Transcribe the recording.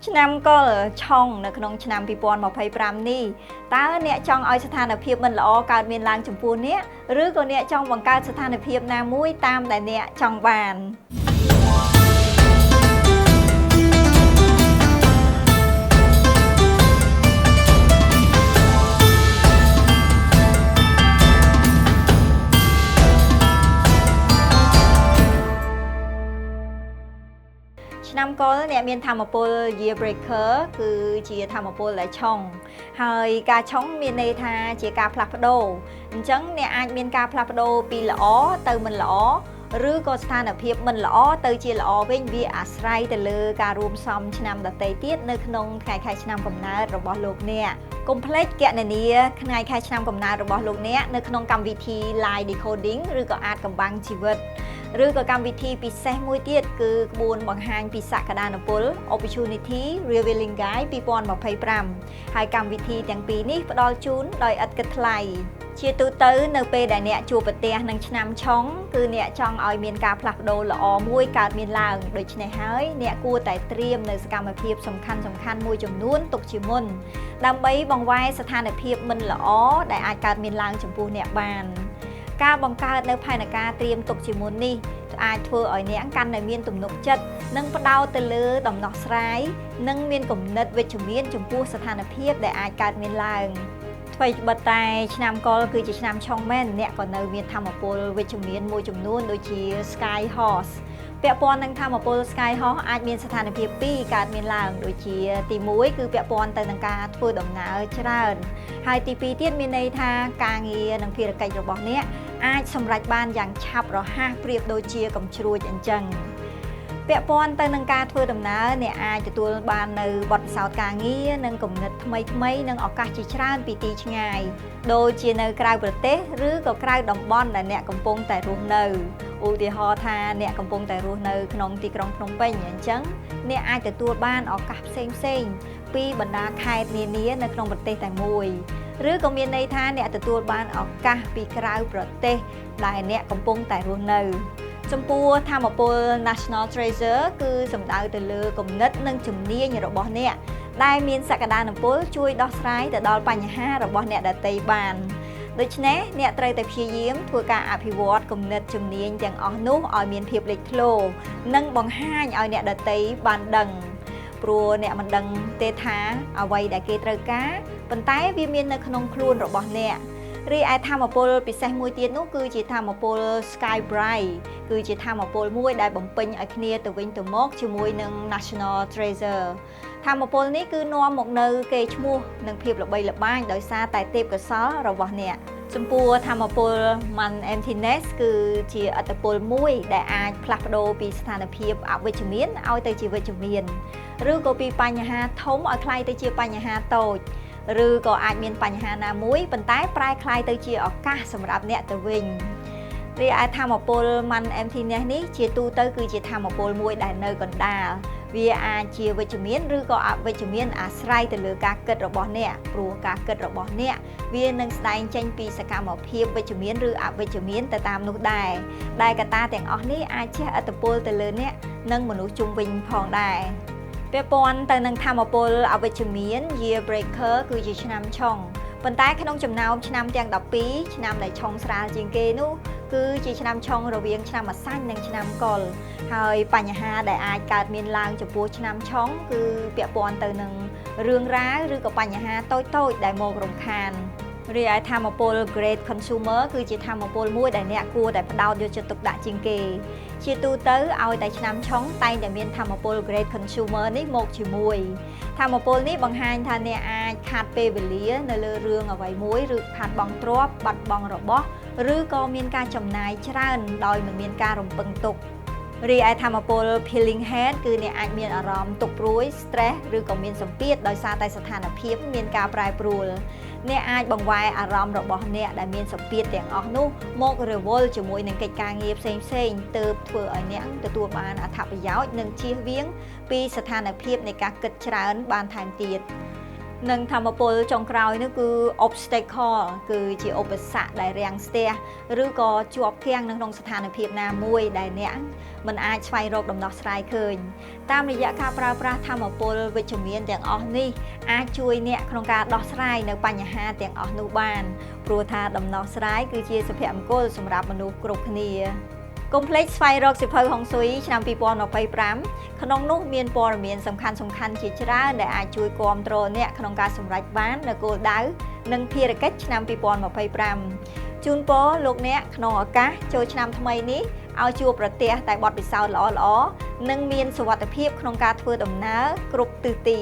ឆ្នាំក៏ឆុងនៅក្នុងឆ្នាំ2025នេះតើអ្នកចង់ឲ្យស្ថានភាពមិនល្អកើតមានឡើងចំពោះអ្នកឬក៏អ្នកចង់បង្កើតស្ថានភាពណាមួយតាមដែលអ្នកចង់បានឆ្នាំកុលអ្នកមានធម្មពល year breaker គឺជាធម្មពលដែលឆុងហើយការឆុងមានន័យថាជាការផ្លាស់ប្ដូរអញ្ចឹងអ្នកអាចមានការផ្លាស់ប្ដូរពីល្អទៅមិនល្អឬក៏ស្ថានភាពមិនល្អទៅជាល្អវិញវាអាស្រ័យទៅលើការរួមផ្សំឆ្នាំដទៃទៀតនៅក្នុងថ្ងៃខែឆ្នាំកំណើតរបស់លោកអ្នកកុំភ្លេចគណនាថ្ងៃខែឆ្នាំកំណើតរបស់លោកអ្នកនៅក្នុងកម្មវិធី Live Decoding ឬក៏អាចកំបាំងជីវិតឬក៏កម្មវិធីពិសេសមួយទៀតគឺក្បួនបង្ហាញពីសក្តានុពល Opportunity Revealing Guide 2025ហើយកម្មវិធីទាំងពីរនេះផ្ដល់ជូនដោយឥតគិតថ្លៃជាទូទៅនៅពេលដែលអ្នកជួបប្រទះនឹងឆ្នាំឆុងគឺអ្នកចង់ឲ្យមានការផ្លាស់ប្ដូរល្អមួយកើតមានឡើងដូច្នេះហើយអ្នកគួរតែត្រៀមនៅសកម្មភាពសំខាន់មួយចំនួនទុកជាមុនដើម្បីបង្វែរស្ថានភាពមិនល្អដែលអាចកើតមានឡើងចំពោះអ្នកបានការបង្កើតនៅផែនការត្រៀមទុកជាមុននេះអាចធ្វើឲ្យអ្នកកាន់តែមានទំនុកចិត្តនិងផ្ដោតទៅលើដំណោះស្រាយនិងមានគំនិតវិជ្ជមានចំពោះស្ថានភាពដែលអាចកើតមានឡើងអ្វីត្បិតតែឆ្នាំកុលគឺជាឆ្នាំឆុងមែនអ្នកក៏នៅមានធម៌ពលវិជ្ជមានមួយចំនួនដូចជា Sky Horse ពាក់ព័ន្ធនឹងធម៌ពល Sky Horse អាចមានស្ថានភាពពីរកើតមានឡើងដូចជាទី1គឺពាក់ព័ន្ធទៅនឹងការធ្វើដំណើរច្រើនហើយទី2ទៀតមានន័យថាការងារនិងភារកិច្ចរបស់អ្នកអាចសម្រេចបានយ៉ាងឆាប់រហ័សប្រៀបដូចជាកំជ្រួចអញ្ចឹងពាក់ព័ន្ធទៅនឹងការធ្វើដំណើរអ្នកអាចទទួលបាននៅបទពិសោធន៍ការងារនិងគំនិតថ្មីនិងឱកាសជាច្រើនពីទីឆ្ងាយដូចជានៅក្រៅប្រទេសឬក៏ក្រៅតំបន់ដែលអ្នកកំពុងតែរស់នៅឧទាហរណ៍ថាអ្នកកំពុងតែរស់នៅក្នុងទីក្រុងភ្នំពេញអញ្ចឹងអ្នកអាចទទួលបានឱកាសផ្សេងពីបណ្ដាខេត្តនានានៅក្នុងប្រទេសតែមួយឬក៏មានន័យថាអ្នកទទួលបានឱកាសពីក្រៅប្រទេសដែលអ្នកកំពុងតែរស់នៅចំពោះធម៌ពល National Treasure គឺសំដៅទៅលើគំនិតនិងជំនាញរបស់អ្នកដែលមានសក្តានុពលជួយដោះស្រាយទៅដល់បញ្ហារបស់អ្នកដទៃបានដូច្នេះអ្នកត្រូវតែព្យាយាមធ្វើការអភិវឌ្ឍគំនិតជំនាញទាំងអស់នោះឲ្យមានភាពលេចធ្លោនិងបង្ហាញឲ្យអ្នកដទៃបានដឹងព្រោះអ្នកមិនដឹងទេថាអ្វីដែលគេត្រូវការប៉ុន្តែវាមាននៅក្នុងខ្លួនរបស់អ្នករីឯធម៌ពលពិសេសមួយទៀតនោះគឺជាធម៌ពល Sky Bright គឺជាធម៌ពលមួយដែលបំពេញឲ្យគ្នាទៅវិញទៅមកជាមួយនឹង National Treasure ធម៌ពលនេះគឺនាំមកនៅកេរ្តិ៍ឈ្មោះនិងភាពល្បីល្បាញដោយសារតែទេពកោសល្យរបស់អ្នកចំពោះធម៌ពល Man Emptiness គឺជាឥទ្ធិពលមួយដែលអាចផ្លាស់ប្ដូរពីស្ថានភាពអវិជ្ជមានឲ្យទៅជាវិជ្ជមានឬក៏ពីបញ្ហាធំឲ្យคล้ายទៅជាបញ្ហាតូចឬក៏អាចមានបញ្ហាណាមួយប៉ុន្តែប្រែคล้ายទៅជាឱកាសសម្រាប់អ្នកទៅវិញរីឯធម៌ពល Man Emptiness នេះជាទូទៅគឺជាធម៌ពលមួយដែលនៅកណ្ដាលវាអាចជាវិជ្ជមានឬក៏អវិជ្ជមានអាស្រ័យទៅលើការគិតរបស់អ្នកព្រោះការគិតរបស់អ្នកវានឹងស្ដែងចេញពីសកម្មភាពវិជ្ជមានឬអវិជ្ជមានទៅតាមនោះដែរដែលកត្តាទាំងអស់នេះអាចជះឥទ្ធិពលទៅលើអ្នកនិងមនុស្សជុំវិញផងដែរពាក់ព័ន្ធទៅនឹងធម៌ពលអវិជ្ជមាន Year Breaker គឺជាឆ្នាំឆុងប៉ុន្តែក្នុងចំណោមឆ្នាំទាំង12ឆ្នាំដែលឆុងស្រាលជាងគេនោះគឺជាឆ្នាំឆុងរវាងឆ្នាំម្សាញ់និងឆ្នាំកុលហើយបញ្ហាដែលអាចកើតមានឡើងចំពោះឆ្នាំឆុងគឺពាក់ព័ន្ធទៅនឹងរឿងរ៉ាវឬក៏បញ្ហាតូចៗដែលមករំខានរីឯធម៌ពល Great Consumer គឺជាធម៌ពលមួយដែលអ្នកគួរតែផ្ដោតយកចិត្តទុកដាក់ជាងគេជាទូទៅឲ្យតែឆ្នាំឆុងតែងតែមានធម៌ពល Great Consumer នេះមកជាមួយធម៌ពលនេះបង្ហាញថាអ្នកអាចខាតពេលវេលានៅលើរឿងអ្វីមួយឬខាតបង់ទ្រព្យបាត់បង់របស់ឬក៏មានការចំណាយច្រើនដោយមិនមានការរំពឹងទុករីឯធម៌ពល Peeling Head គឺអ្នកអាចមានអារម្មណ៍ទុក្ខព្រួយ stress ឬក៏មានសម្ពាធដោយសារតែស្ថានភាពមានការប្រែប្រួលអ្នកអាចបង្វែរអារម្មណ៍របស់អ្នកដែលមានសម្ពាធទាំងអស់នោះមករវល់ជាមួយនឹងកិច្ចការងារផ្សេងៗទើបធ្វើឲ្យអ្នកទទួលបានអត្ថប្រយោជន៍និងជៀសវាងពីស្ថានភាពនៃការគិតច្រើនបានថែមទៀត នឹងធម្មពលចុងក្រោយនោះគឺ obstacle គឺជាឧបសគ្គដែលរាំងស្ទះឬក៏ជាប់គាំងនៅក្នុងស្ថានភាពណាមួយដែលអ្នកមិនអាចស្វែងរកដំណោះស្រាយឃើញតាមរយៈការប្រើប្រាស់ធម្មពលវិជ្ជមានទាំងអស់នេះអាចជួយអ្នកក្នុងការដោះស្រាយនៅបញ្ហាទាំងអស់នោះបានព្រោះថាដំណោះស្រាយគឺជាសុភមង្គលសម្រាប់មនុស្សគ្រប់គ្នាកុំភ្លេចស្វែងរកសៀវភៅហុងស៊ុយឆ្នាំ2025ក្នុងនោះមានព័ត៌មានសំខាន់ជាច្រើនដែលអាចជួយគាំទ្រអ្នកក្នុងការសម្រេចបាននូវគោលដៅនិងភារកិច្ចឆ្នាំ2025ជូនពរលោកអ្នកក្នុងឱកាសចូលឆ្នាំថ្មីនេះឲ្យជួបប្រទះតែបទពិសោធន៍ល្អៗនិងមានសុវត្ថិភាពក្នុងការធ្វើដំណើរគ្រប់ទិសទី